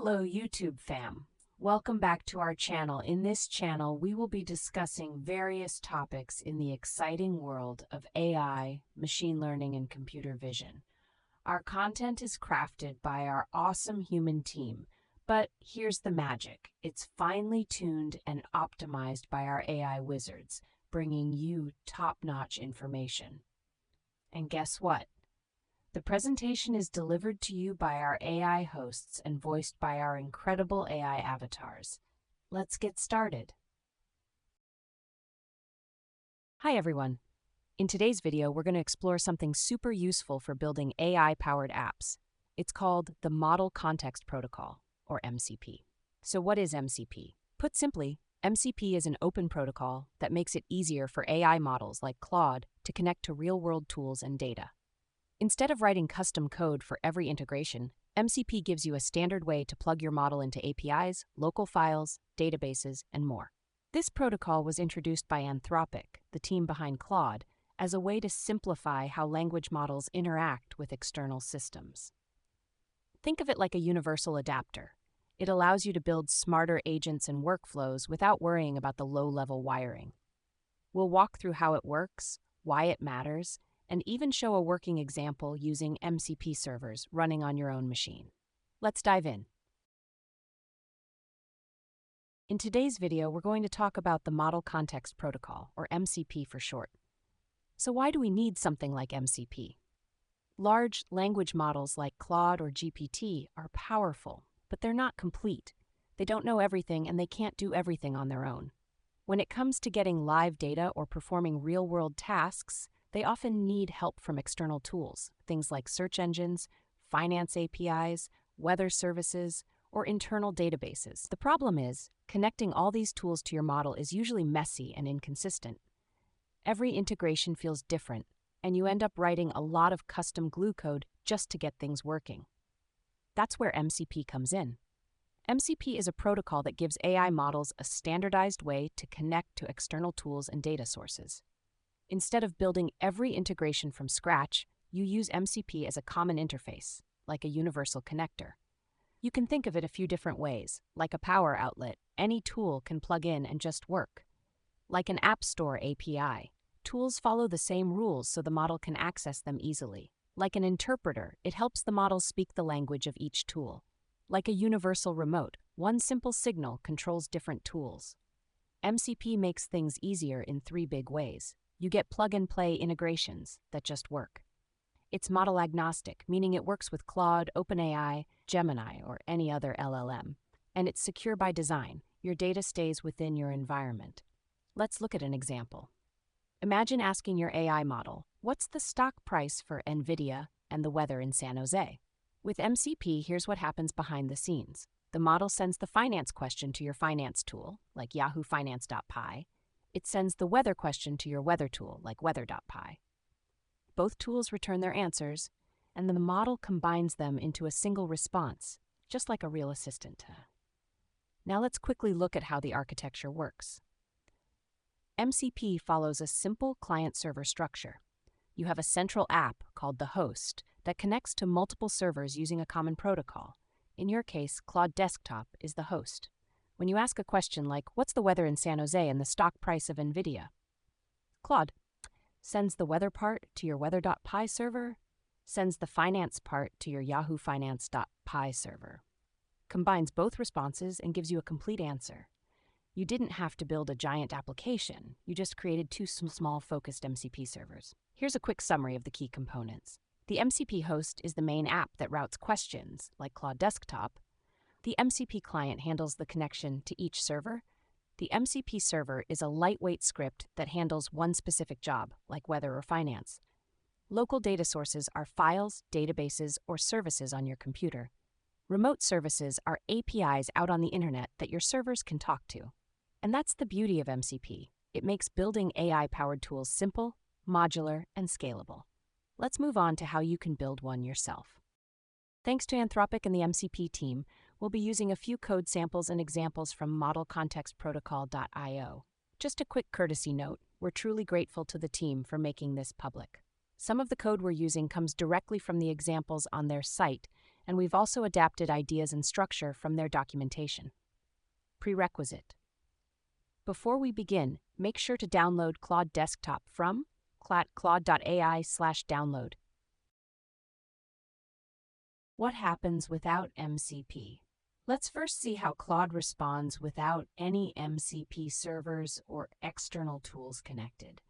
Hello YouTube fam. Welcome back to our channel. In this channel, we will be discussing various topics in the exciting world of AI, machine learning, and computer vision. Our content is crafted by our awesome human team, but here's the magic. It's finely tuned and optimized by our AI wizards, bringing you top-notch information. And guess what? The presentation is delivered to you by our AI hosts and voiced by our incredible AI avatars. Let's get started. Hi everyone. In today's video, we're going to explore something super useful for building AI-powered apps. It's called the Model Context Protocol, or MCP. So what is MCP? Put simply, MCP is an open protocol that makes it easier for AI models like Claude to connect to real-world tools and data. Instead of writing custom code for every integration, MCP gives you a standard way to plug your model into APIs, local files, databases, and more. This protocol was introduced by Anthropic, the team behind Claude, as a way to simplify how language models interact with external systems. Think of it like a universal adapter. It allows you to build smarter agents and workflows without worrying about the low-level wiring. We'll walk through how it works, why it matters, and even show a working example using MCP servers running on your own machine. Let's dive in. In today's video, we're going to talk about the Model Context Protocol, or MCP for short. So why do we need something like MCP? Large language models like Claude or GPT are powerful, but they're not complete. They don't know everything and they can't do everything on their own. When it comes to getting live data or performing real-world tasks, they often need help from external tools, things like search engines, finance APIs, weather services, or internal databases. The problem is, connecting all these tools to your model is usually messy and inconsistent. Every integration feels different, and you end up writing a lot of custom glue code just to get things working. That's where MCP comes in. MCP is a protocol that gives AI models a standardized way to connect to external tools and data sources. Instead of building every integration from scratch, you use MCP as a common interface, like a universal connector. You can think of it a few different ways. Like a power outlet, any tool can plug in and just work. Like an App Store API, tools follow the same rules so the model can access them easily. Like an interpreter, it helps the model speak the language of each tool. Like a universal remote, one simple signal controls different tools. MCP makes things easier in three big ways. You get plug-and-play integrations that just work. It's model agnostic, meaning it works with Claude, OpenAI, Gemini, or any other LLM. And it's secure by design. Your data stays within your environment. Let's look at an example. Imagine asking your AI model, what's the stock price for NVIDIA and the weather in San Jose? With MCP, here's what happens behind the scenes. The model sends the finance question to your finance tool, like yahoofinance.py. It sends the weather question to your weather tool, like weather.py. Both tools return their answers, and the model combines them into a single response, just like a real assistant. Now let's quickly look at how the architecture works. MCP follows a simple client-server structure. You have a central app called the host that connects to multiple servers using a common protocol. In your case, Claude Desktop is the host. When you ask a question like, what's the weather in San Jose and the stock price of NVIDIA? Claude sends the weather part to your weather.py server, sends the finance part to your yahoofinance.py server, combines both responses and gives you a complete answer. You didn't have to build a giant application. You just created two small focused MCP servers. Here's a quick summary of the key components. The MCP host is the main app that routes questions, like Claude Desktop. The MCP client handles the connection to each server. The MCP server is a lightweight script that handles one specific job, like weather or finance. Local data sources are files, databases, or services on your computer. Remote services are APIs out on the internet that your servers can talk to. And that's the beauty of MCP. It makes building AI-powered tools simple, modular, and scalable. Let's move on to how you can build one yourself. Thanks to Anthropic and the MCP team, we'll be using a few code samples and examples from modelcontextprotocol.io. Just a quick courtesy note, we're truly grateful to the team for making this public. Some of the code we're using comes directly from the examples on their site, and we've also adapted ideas and structure from their documentation. Prerequisite. Before we begin, make sure to download Claude Desktop from claude.ai/download. What happens without MCP? Let's first see how Claude responds without any MCP servers or external tools connected.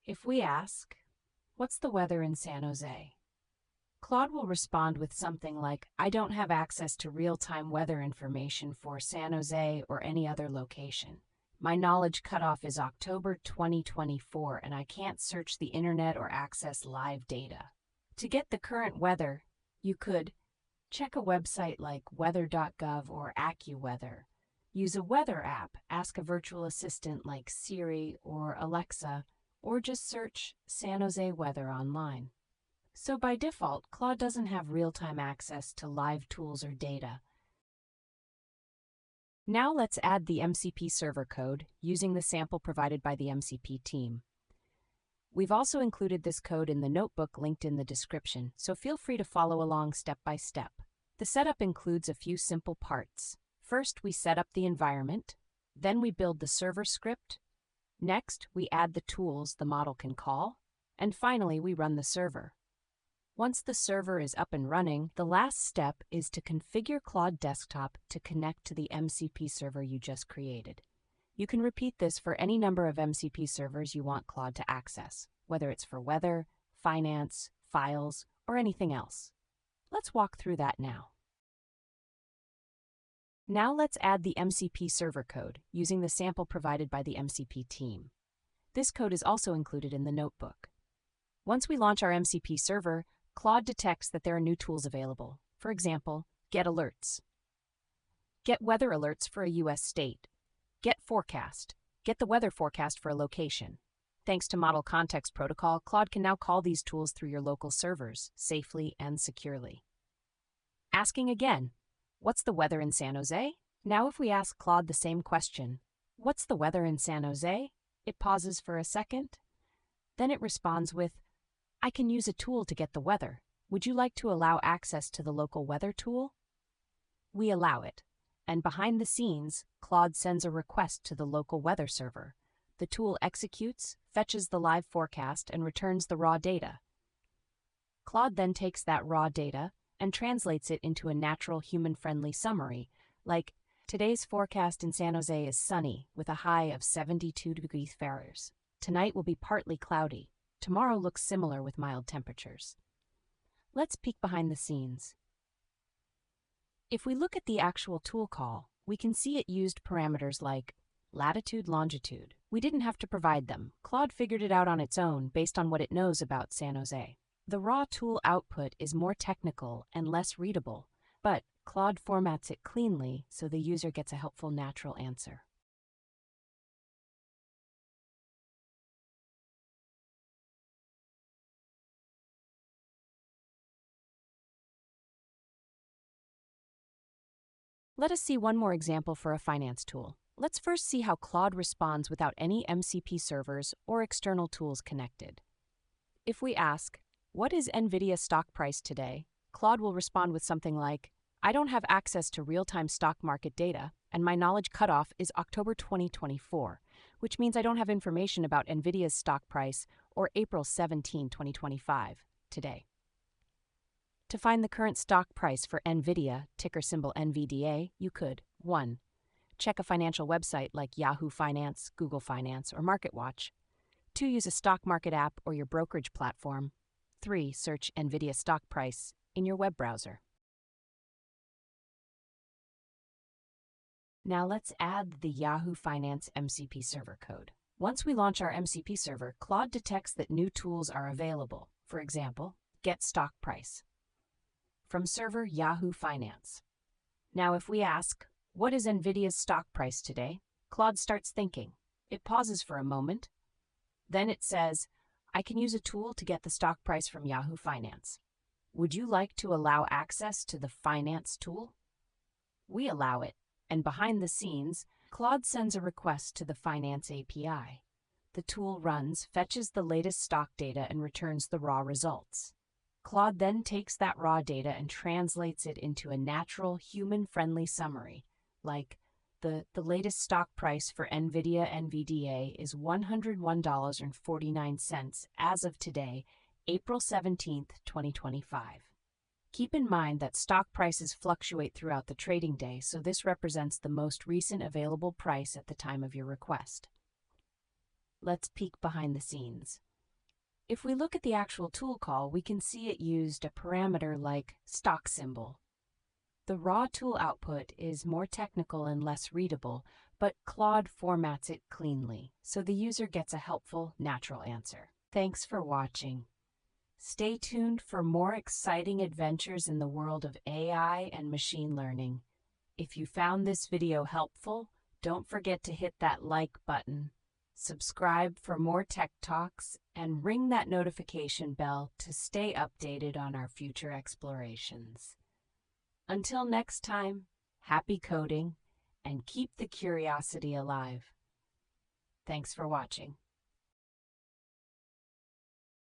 If we ask, "What's the weather in San Jose?" Claude will respond with something like, "I don't have access to real-time weather information for San Jose or any other location. My knowledge cutoff is October 2024, and I can't search the internet or access live data." To get the current weather, you could check a website like weather.gov or AccuWeather. Use a weather app, ask a virtual assistant like Siri or Alexa, or just search San Jose weather online. So by default, Claude doesn't have real-time access to live tools or data. Now let's add the MCP server code using the sample provided by the MCP team. We've also included this code in the notebook linked in the description, so feel free to follow along step by step. The setup includes a few simple parts. First, we set up the environment. Then we build the server script. Next, we add the tools the model can call. And finally, we run the server. Once the server is up and running, the last step is to configure Claude Desktop to connect to the MCP server you just created. You can repeat this for any number of MCP servers you want Claude to access, whether it's for weather, finance, files, or anything else. Let's walk through that now. Now let's add the MCP server code using the sample provided by the MCP team. This code is also included in the notebook. Once we launch our MCP server, Claude detects that there are new tools available. For example, Get Alerts. Get weather alerts for a U.S. state. Get Forecast. Get the weather forecast for a location. Thanks to Model Context Protocol, Claude can now call these tools through your local servers safely and securely. Asking again, "What's the weather in San Jose?" Now if we ask Claude the same question, "What's the weather in San Jose?" it pauses for a second. Then it responds with, "I can use a tool to get the weather. Would you like to allow access to the local weather tool?" We allow it. And behind the scenes, Claude sends a request to the local weather server. The tool executes, fetches the live forecast, and returns the raw data. Claude then takes that raw data and translates it into a natural human-friendly summary, like, "Today's forecast in San Jose is sunny with a high of 72 degrees Fahrenheit. Tonight will be partly cloudy. Tomorrow looks similar with mild temperatures." Let's peek behind the scenes. If we look at the actual tool call, we can see it used parameters like latitude, longitude. We didn't have to provide them. Claude figured it out on its own based on what it knows about San Jose. The raw tool output is more technical and less readable, but Claude formats it cleanly so the user gets a helpful natural answer. Let us see one more example for a finance tool. Let's first see how Claude responds without any MCP servers or external tools connected. If we ask, "What is NVIDIA stock price today?" Claude will respond with something like, "I don't have access to real-time stock market data, and my knowledge cutoff is October 2024, which means I don't have information about NVIDIA's stock price or April 17, 2025, today." To find the current stock price for NVIDIA, ticker symbol NVDA, you could 1. Check a financial website like Yahoo Finance, Google Finance, or MarketWatch. 2. Use a stock market app or your brokerage platform. 3. Search NVIDIA stock price in your web browser. Now let's add the Yahoo Finance MCP server code. Once we launch our MCP server, Claude detects that new tools are available. For example, Get Stock Price from server Yahoo Finance. Now if we ask, "What is NVIDIA's stock price today?" Claude starts thinking. It pauses for a moment. Then it says, "I can use a tool to get the stock price from Yahoo Finance. Would you like to allow access to the finance tool?" We allow it, and behind the scenes, Claude sends a request to the Finance API. The tool runs, fetches the latest stock data, and returns the raw results. Claude then takes that raw data and translates it into a natural, human-friendly summary, like the latest stock price for NVIDIA NVDA is $101.49 as of today, April 17th, 2025. Keep in mind that stock prices fluctuate throughout the trading day, so this represents the most recent available price at the time of your request. Let's peek behind the scenes. If we look at the actual tool call, we can see it used a parameter like stock symbol. The raw tool output is more technical and less readable, but Claude formats it cleanly, so the user gets a helpful, natural answer. Thanks for watching. Stay tuned for more exciting adventures in the world of AI and machine learning. If you found this video helpful, don't forget to hit that like button, subscribe for more tech talks, and ring that notification bell to stay updated on our future explorations. Until next time, happy coding and keep the curiosity alive. Thanks for watching.